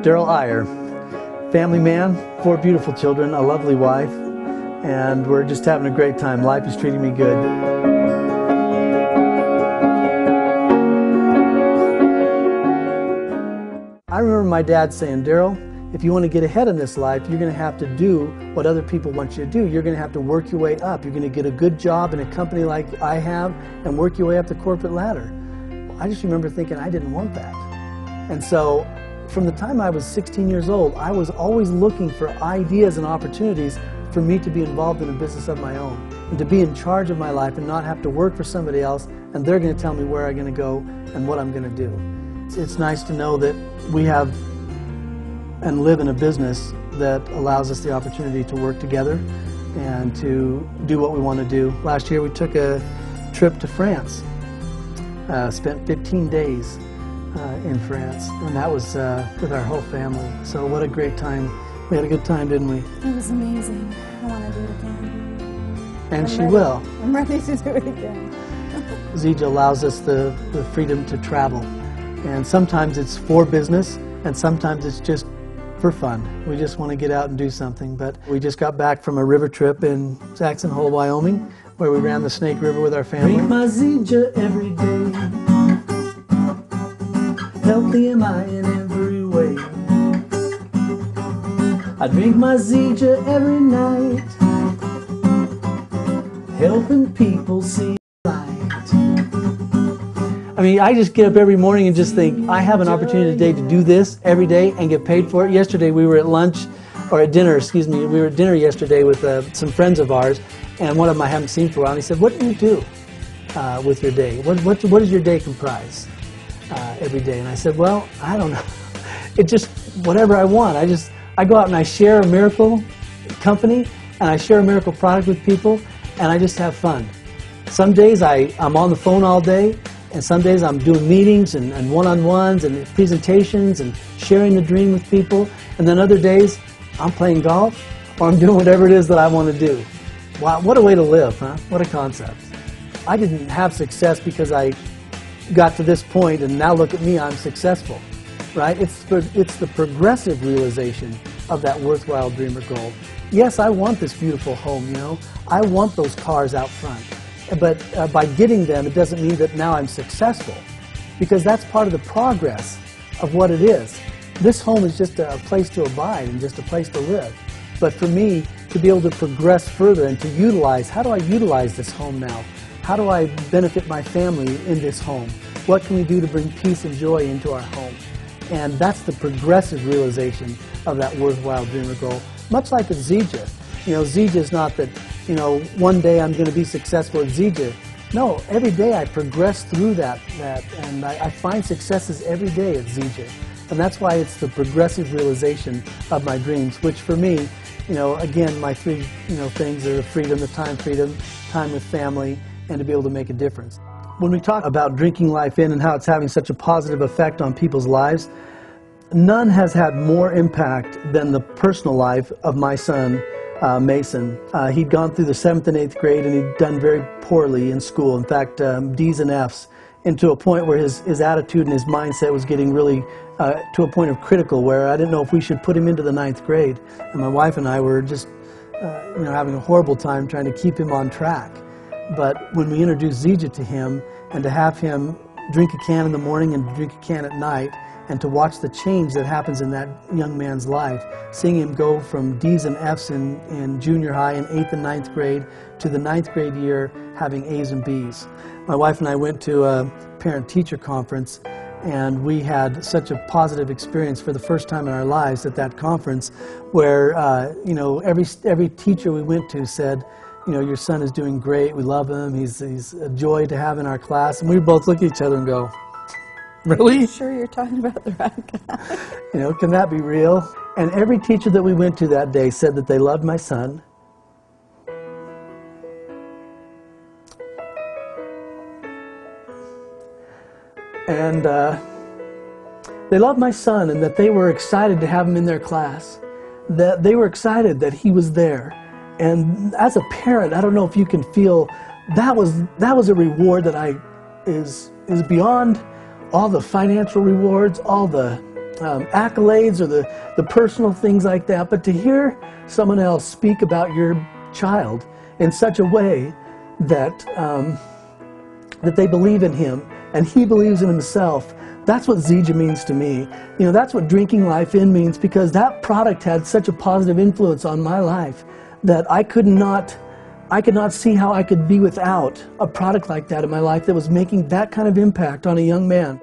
Darrell Eyre, family man, 4 beautiful children, a lovely wife, and we're just having a great time. Life is treating me good. I remember my dad saying, Darrell, if you want to get ahead in this life, you're going to have to do what other people want you to do. You're going to have to work your way up. You're going to get a good job in a company like I have and work your way up the corporate ladder. I just remember thinking I didn't want that. And so from the time I was 16 years old, I was always looking for ideas and opportunities for me to be involved in a business of my own and to be in charge of my life and not have to work for somebody else and they're going to tell me where I'm going to go and what I'm going to do. It's nice to know that we have and live in a business that allows us the opportunity to work together and to do what we want to do. Last year we took a trip to France, spent 15 days in France, and that was with our whole family. So what a great time. We had a good time, didn't we? It was amazing. I want to do it again. And she will. I'm ready to do it again. Zija allows us the freedom to travel. And sometimes it's for business, and sometimes it's just for fun. We just want to get out and do something. But we just got back from a river trip in Jackson Hole, Wyoming, where we ran the Snake River with our family. Drink my Zija every day. Healthy am I in every way. I drink my Zija every night, helping people see light. I mean, I just get up every morning and just think, I have an opportunity today to do this every day and get paid for it. Yesterday we were at lunch, or at dinner, excuse me, we were at dinner yesterday with some friends of ours, and one of them I haven't seen for a while, and he said, what do you do with your day? What does your day comprise every day? And I said, well, I don't know. It's just whatever I want. I go out and I share a miracle company, and I share a miracle product with people, and I just have fun. Some days I'm on the phone all day, and some days I'm doing meetings and one-on-ones and presentations and sharing the dream with people. And then other days I'm playing golf or I'm doing whatever it is that I want to do. Wow, what a way to live, huh? What a concept. I didn't have success because I got to this point and now look at me, I'm successful, right? It's the progressive realization of that worthwhile dream or goal. Yes, I want this beautiful home, you know. I want those cars out front. But by getting them, it doesn't mean that now I'm successful, because that's part of the progress of what it is. This home is just a place to abide and just a place to live. But for me, to be able to progress further and to utilize, how do I utilize this home now? How do I benefit my family in this home? What can we do to bring peace and joy into our home? And that's the progressive realization of that worthwhile dream or goal. Much like with Zija. You know, Zija is not that, you know, one day I'm going to be successful at Zija. No, every day I progress through that and I find successes every day at Zija. And that's why it's the progressive realization of my dreams, which for me, you know, again, my 3, things are the freedom, the time with family, and to be able to make a difference. When we talk about drinking life in and how it's having such a positive effect on people's lives, none has had more impact than the personal life of my son, Mason. He'd gone through the 7th and 8th grade and he'd done very poorly in school. In fact, D's and F's, and to a point where his attitude and his mindset was getting really to a point of critical, where I didn't know if we should put him into the 9th grade. And my wife and I were just having a horrible time trying to keep him on track. But when we introduced Zija to him, and to have him drink a can in the morning and drink a can at night, and to watch the change that happens in that young man's life, seeing him go from D's and F's in junior high in 8th and 9th grade to the 9th grade year having A's and B's. My wife and I went to a parent-teacher conference, and we had such a positive experience for the first time in our lives at that conference, where every teacher we went to said, you know, your son is doing great, we love him, he's a joy to have in our class. And we both look at each other and go, really? I'm sure you're talking about the right guy. You know, can that be real? And every teacher that we went to that day said that they loved my son. And they loved my son, and that they were excited to have him in their class. That they were excited that he was there. And as a parent, I don't know if you can feel that was a reward that is beyond all the financial rewards, all the accolades or the personal things like that. But to hear someone else speak about your child in such a way that that they believe in him and he believes in himself, that's what Zija means to me. You know, that's what Drinking Life In means, because that product had such a positive influence on my life that I could not see how I could be without a product like that in my life that was making that kind of impact on a young man.